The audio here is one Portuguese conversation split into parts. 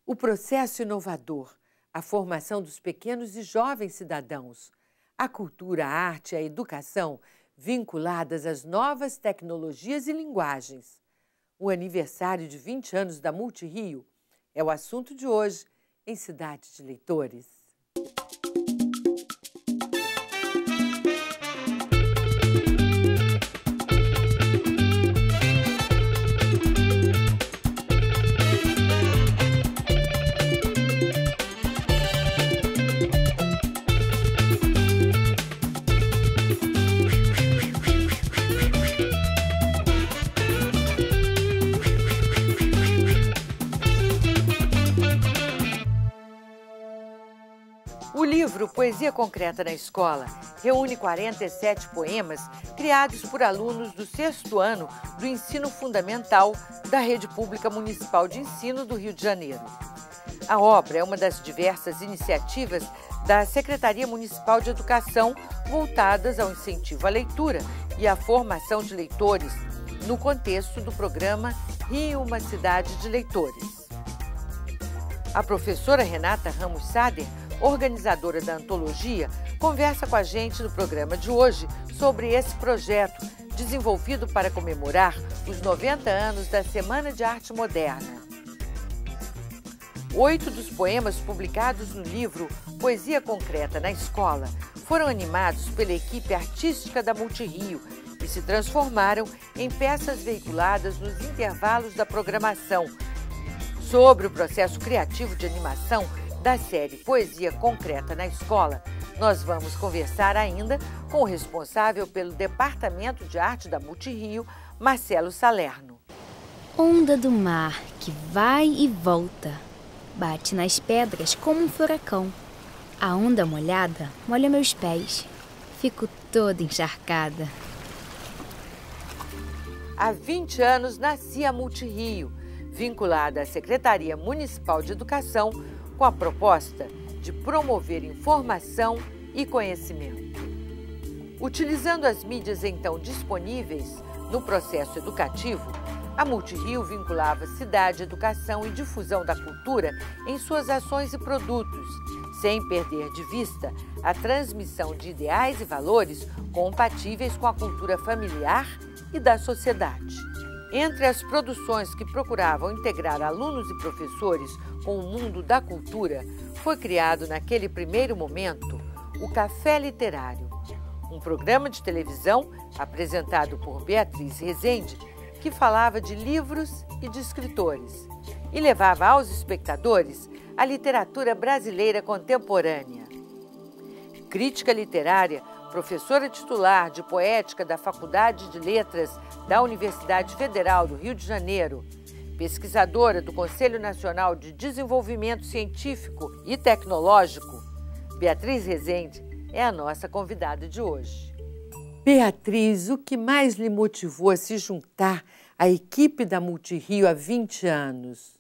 O processo inovador, a formação dos pequenos e jovens cidadãos, a cultura, a arte e a educação vinculadas às novas tecnologias e linguagens. O aniversário de 20 anos da Multirio é o assunto de hoje em Cidade de Leitores. O livro Poesia Concreta na Escola reúne 47 poemas criados por alunos do 6º ano do Ensino Fundamental da Rede Pública Municipal de Ensino do Rio de Janeiro. A obra é uma das diversas iniciativas da Secretaria Municipal de Educação voltadas ao incentivo à leitura e à formação de leitores no contexto do programa Rio, uma cidade de leitores. A professora Renata Ramos Sader, organizadora da antologia, conversa com a gente no programa de hoje sobre esse projeto desenvolvido para comemorar os 90 anos da Semana de Arte Moderna. 8 dos poemas publicados no livro Poesia Concreta na Escola foram animados pela equipe artística da Multirio e se transformaram em peças veiculadas nos intervalos da programação. Sobre o processo criativo de animação da série Poesia Concreta na Escola, nós vamos conversar ainda com o responsável pelo Departamento de Arte da Multirio, Marcelo Salerno. Onda do mar que vai e volta, bate nas pedras como um furacão. A onda molhada molha meus pés, fico toda encharcada. Há 20 anos nascia a Multirio, vinculada à Secretaria Municipal de Educação, com a proposta de promover informação e conhecimento. Utilizando as mídias então disponíveis no processo educativo, a Multirio vinculava cidade, educação e difusão da cultura em suas ações e produtos, sem perder de vista a transmissão de ideais e valores compatíveis com a cultura familiar e da sociedade. Entre as produções que procuravam integrar alunos e professores com o mundo da cultura, foi criado naquele primeiro momento o Café Literário, um programa de televisão apresentado por Beatriz Rezende, que falava de livros e de escritores e levava aos espectadores a literatura brasileira contemporânea. Crítica literária, professora titular de Poética da Faculdade de Letras da Universidade Federal do Rio de Janeiro, pesquisadora do Conselho Nacional de Desenvolvimento Científico e Tecnológico, Beatriz Rezende é a nossa convidada de hoje. Beatriz, o que mais lhe motivou a se juntar à equipe da Multirio há 20 anos?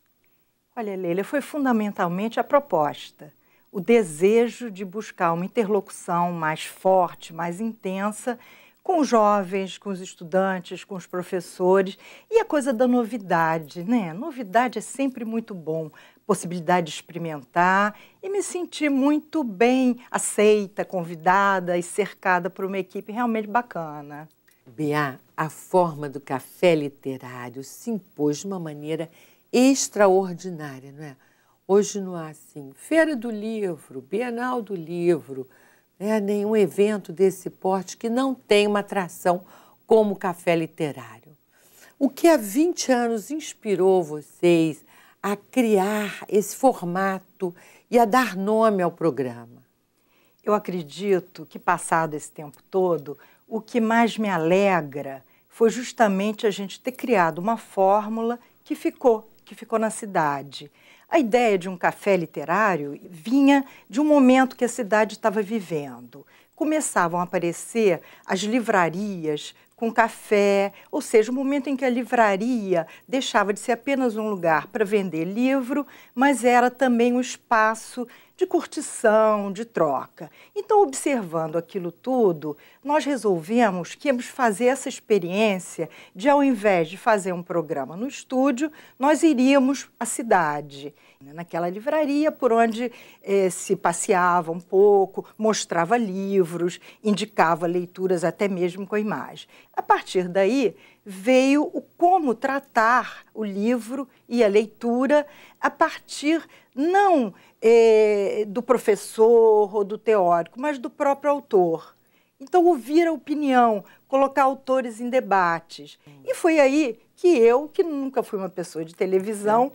Olha, Leila, foi fundamentalmente a proposta, o desejo de buscar uma interlocução mais forte, mais intensa, com os jovens, com os estudantes, com os professores, e a coisa da novidade, né? Novidade é sempre muito bom, possibilidade de experimentar e me sentir muito bem aceita, convidada e cercada por uma equipe realmente bacana. Bea, a forma do Café Literário se impôs de uma maneira extraordinária, não é? Hoje não há assim, Feira do Livro, Bienal do Livro, nenhum evento desse porte que não tem uma atração como o Café Literário. O que há 20 anos inspirou vocês a criar esse formato e a dar nome ao programa? Eu acredito que, passado esse tempo todo, o que mais me alegra foi justamente a gente ter criado uma fórmula que ficou na cidade. A ideia de um café literário vinha de um momento que a cidade estava vivendo. Começavam a aparecer as livrarias com café, ou seja, o momento em que a livraria deixava de ser apenas um lugar para vender livro, mas era também um espaço de curtição, de troca. Então, observando aquilo tudo, nós resolvemos que íamos fazer essa experiência de, ao invés de fazer um programa no estúdio, nós iríamos à cidade, naquela livraria por onde se passeava um pouco, mostrava livros, indicava leituras até mesmo com imagem. A partir daí, veio o como tratar o livro e a leitura a partir não do professor ou do teórico, mas do próprio autor. Então, ouvir a opinião, colocar autores em debates. E foi aí que eu, que nunca fui uma pessoa de televisão,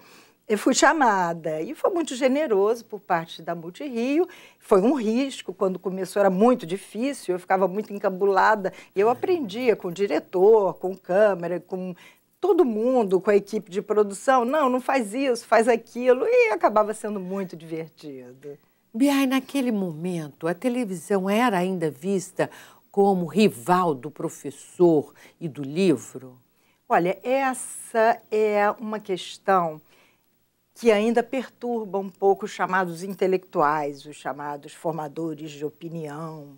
eu fui chamada, e foi muito generoso por parte da Multirio. Foi um risco, quando começou era muito difícil, eu ficava muito encabulada. Eu aprendia com o diretor, com câmera, com todo mundo, com a equipe de produção. Não faz isso, faz aquilo, e acabava sendo muito divertido. Biai, naquele momento, a televisão era ainda vista como rival do professor e do livro? Olha, essa é uma questão que ainda perturba um pouco os chamados intelectuais, os chamados formadores de opinião,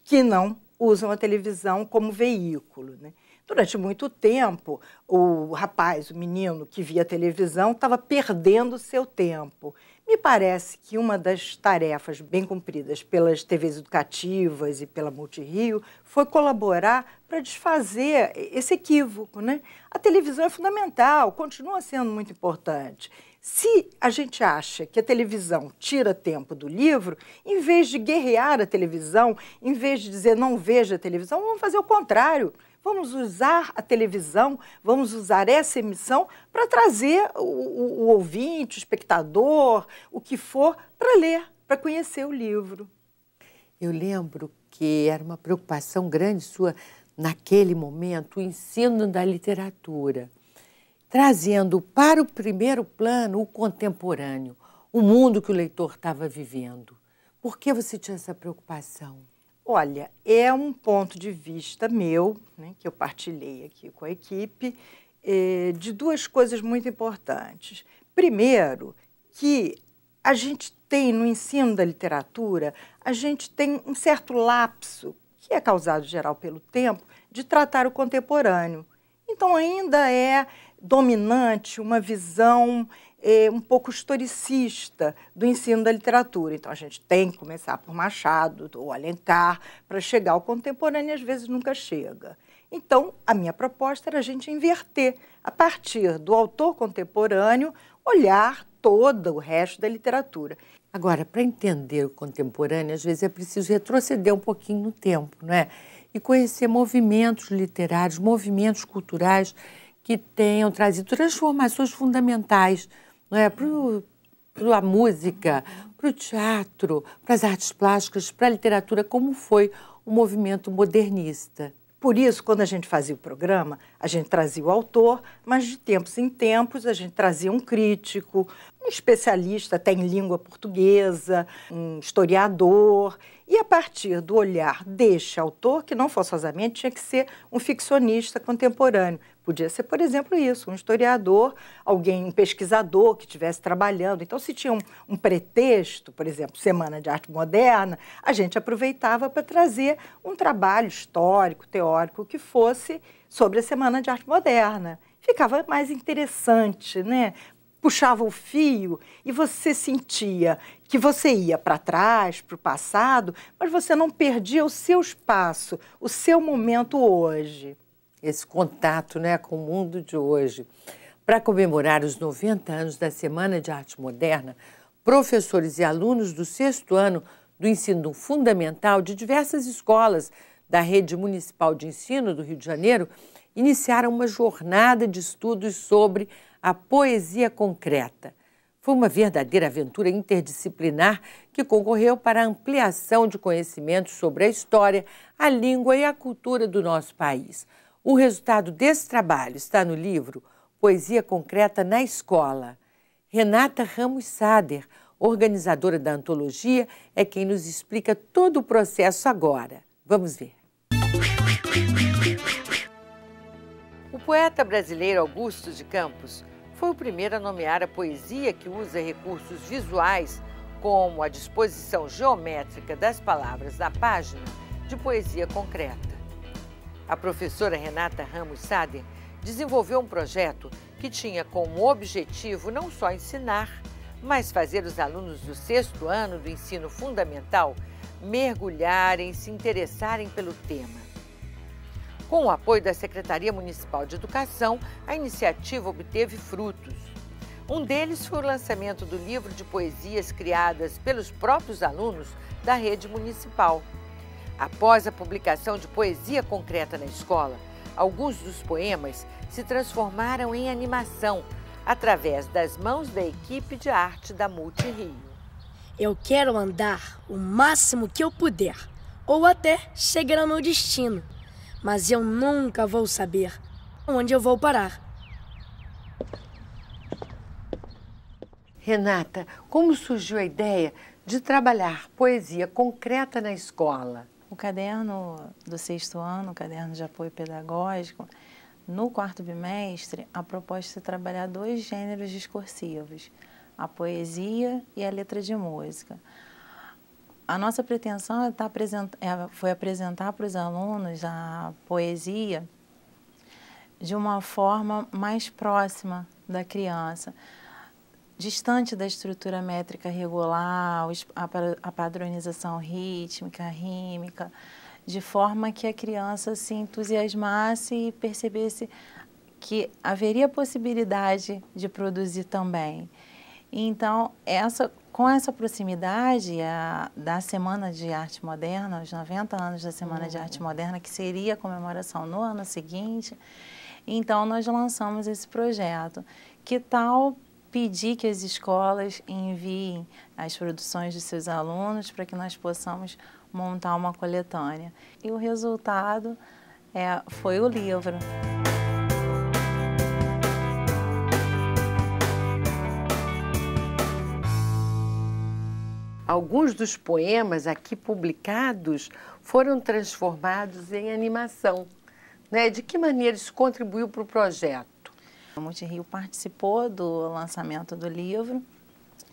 que não usam a televisão como veículo, né? Durante muito tempo, o rapaz, o menino que via televisão estava perdendo o seu tempo. Me parece que uma das tarefas bem cumpridas pelas TVs educativas e pela Multirio foi colaborar para desfazer esse equívoco, né? A televisão é fundamental, continua sendo muito importante. Se a gente acha que a televisão tira tempo do livro, em vez de guerrear a televisão, em vez de dizer não veja a televisão, vamos fazer o contrário. Vamos usar a televisão, vamos usar essa emissão para trazer o ouvinte, o espectador, o que for, para ler, para conhecer o livro. Eu lembro que era uma preocupação grande sua, naquele momento, o ensino da literatura, trazendo para o primeiro plano o contemporâneo, o mundo que o leitor estava vivendo. Por que você tinha essa preocupação? Olha, é um ponto de vista meu, né, que eu partilhei aqui com a equipe, de duas coisas muito importantes. Primeiro, que a gente tem no ensino da literatura, a gente tem um certo lapso, que é causado em geral pelo tempo, de tratar o contemporâneo. Então, ainda é dominante uma visão um pouco historicista do ensino da literatura. Então, a gente tem que começar por Machado ou Alencar para chegar ao contemporâneo e, às vezes, nunca chega. Então, a minha proposta era a gente inverter, a partir do autor contemporâneo, olhar todo o resto da literatura. Agora, para entender o contemporâneo, às vezes é preciso retroceder um pouquinho no tempo, não é? E conhecer movimentos literários, movimentos culturais que tenham trazido transformações fundamentais, não é? Para a música, para o teatro, para as artes plásticas, para a literatura, como foi o movimento modernista. Por isso, quando a gente fazia o programa, a gente trazia o autor, mas de tempos em tempos a gente trazia um crítico, um especialista até em língua portuguesa, um historiador, e a partir do olhar deste autor, que não forçosamente tinha que ser um ficcionista contemporâneo. Podia ser, por exemplo, isso, um historiador, alguém, um pesquisador que estivesse trabalhando. Então, se tinha um pretexto, por exemplo, Semana de Arte Moderna, a gente aproveitava para trazer um trabalho histórico, teórico, que fosse sobre a Semana de Arte Moderna. Ficava mais interessante, né? Puxava o fio e você sentia que você ia para trás, para o passado, mas você não perdia o seu espaço, o seu momento hoje. Esse contato, né, com o mundo de hoje. Para comemorar os 90 anos da Semana de Arte Moderna, professores e alunos do 6º ano do ensino fundamental de diversas escolas da Rede Municipal de Ensino do Rio de Janeiro iniciaram uma jornada de estudos sobre a poesia concreta. Foi uma verdadeira aventura interdisciplinar que concorreu para a ampliação de conhecimentos sobre a história, a língua e a cultura do nosso país. O resultado desse trabalho está no livro Poesia Concreta na Escola. Renata Ramos Sader, organizadora da antologia, é quem nos explica todo o processo agora. Vamos ver. O poeta brasileiro Augusto de Campos foi o primeiro a nomear a poesia que usa recursos visuais como a disposição geométrica das palavras na página de poesia concreta. A professora Renata Ramos Sader desenvolveu um projeto que tinha como objetivo não só ensinar, mas fazer os alunos do 6º ano do ensino fundamental mergulharem e se interessarem pelo tema. Com o apoio da Secretaria Municipal de Educação, a iniciativa obteve frutos. Um deles foi o lançamento do livro de poesias criadas pelos próprios alunos da rede municipal. Após a publicação de poesia concreta na escola, alguns dos poemas se transformaram em animação através das mãos da equipe de arte da Multirio. Eu quero andar o máximo que eu puder, ou até chegar ao meu destino, mas eu nunca vou saber onde eu vou parar. Renata, como surgiu a ideia de trabalhar poesia concreta na escola? O caderno do 6º ano, o caderno de apoio pedagógico, no 4º bimestre, a proposta é trabalhar 2 gêneros discursivos, a poesia e a letra de música. A nossa pretensão foi apresentar para os alunos a poesia de uma forma mais próxima da criança, distante da estrutura métrica regular, a padronização rítmica, rímica, de forma que a criança se entusiasmasse e percebesse que haveria possibilidade de produzir também. Então, com essa proximidade da Semana de Arte Moderna, os 90 anos da Semana de Arte Moderna, que seria a comemoração no ano seguinte, então nós lançamos esse projeto. Que tal pedir que as escolas enviem as produções de seus alunos para que nós possamos montar uma coletânea? E o resultado foi o livro. Alguns dos poemas aqui publicados foram transformados em animação, né? De que maneira isso contribuiu para o projeto? A Multirio participou do lançamento do livro,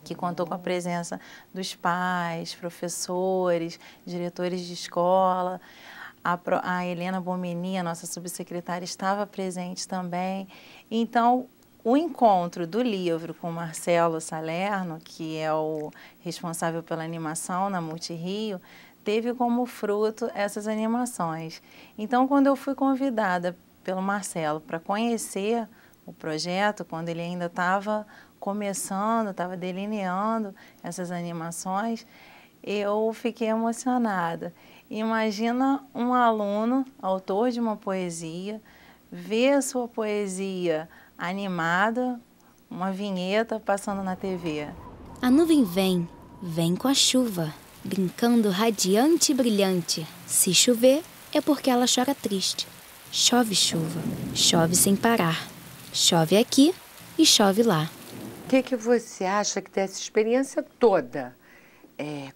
que contou com a presença dos pais, professores, diretores de escola. A Helena Bomeni, a nossa subsecretária, estava presente também. Então, o encontro do livro com o Marcelo Salerno, que é o responsável pela animação na Multirio, teve como fruto essas animações. Então, quando eu fui convidada pelo Marcelo para conhecer o projeto, quando ele ainda estava começando, estava delineando essas animações, eu fiquei emocionada. Imagina um aluno, autor de uma poesia, ver a sua poesia animada, uma vinheta passando na TV. A nuvem vem, vem com a chuva, brincando radiante e brilhante. Se chover, é porque ela chora triste. Chove chuva, chove sem parar. Chove aqui e chove lá. O que você acha que dessa experiência toda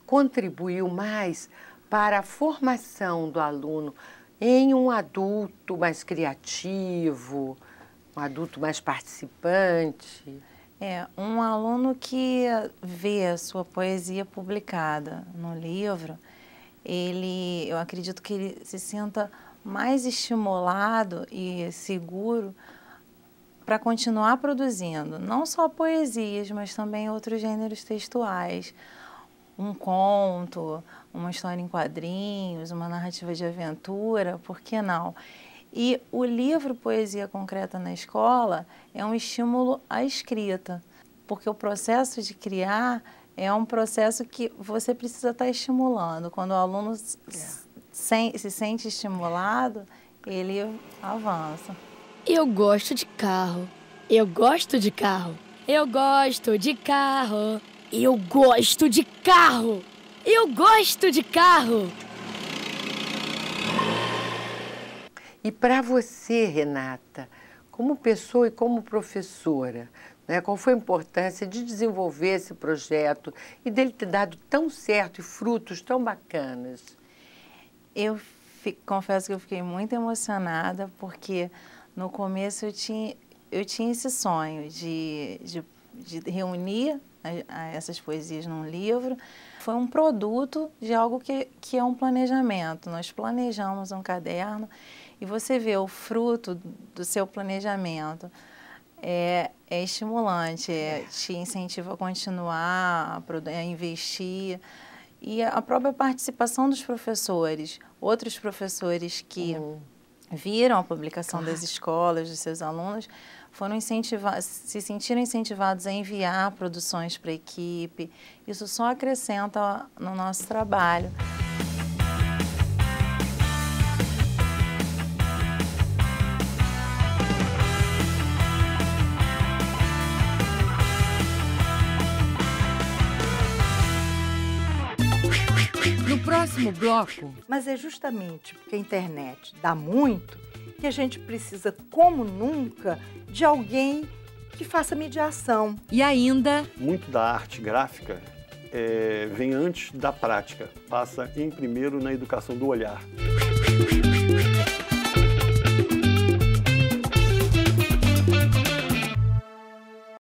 contribuiu mais para a formação do aluno em um adulto mais criativo, um adulto mais participante? Um aluno que vê a sua poesia publicada no livro, eu acredito que ele se sinta mais estimulado e seguro para continuar produzindo, não só poesias, mas também outros gêneros textuais. Um conto, uma história em quadrinhos, uma narrativa de aventura, por que não? E o livro Poesia Concreta na Escola é um estímulo à escrita, porque o processo de criar é um processo que você precisa estar estimulando. Quando o aluno se sente estimulado, ele avança. Eu gosto de carro. Eu gosto de carro. Eu gosto de carro. Eu gosto de carro. Eu gosto de carro. E para você, Renata, como pessoa e como professora, né, qual foi a importância de desenvolver esse projeto e dele ter dado tão certo e frutos tão bacanas? Eu confesso que eu fiquei muito emocionada, porque no começo eu tinha esse sonho de reunir essas poesias num livro. Foi um produto de algo que é um planejamento. Nós planejamos um caderno e você vê o fruto do seu planejamento. É estimulante, te incentiva a continuar, a investir. E a própria participação dos professores, outros professores que viram a publicação das escolas, dos seus alunos, se sentiram incentivados a enviar produções para a equipe. Isso só acrescenta no nosso trabalho. No próximo bloco... Mas é justamente porque a internet dá muito que a gente precisa, como nunca, de alguém que faça mediação. E ainda... Muito da arte gráfica vem antes da prática, passa em primeiro na educação do olhar.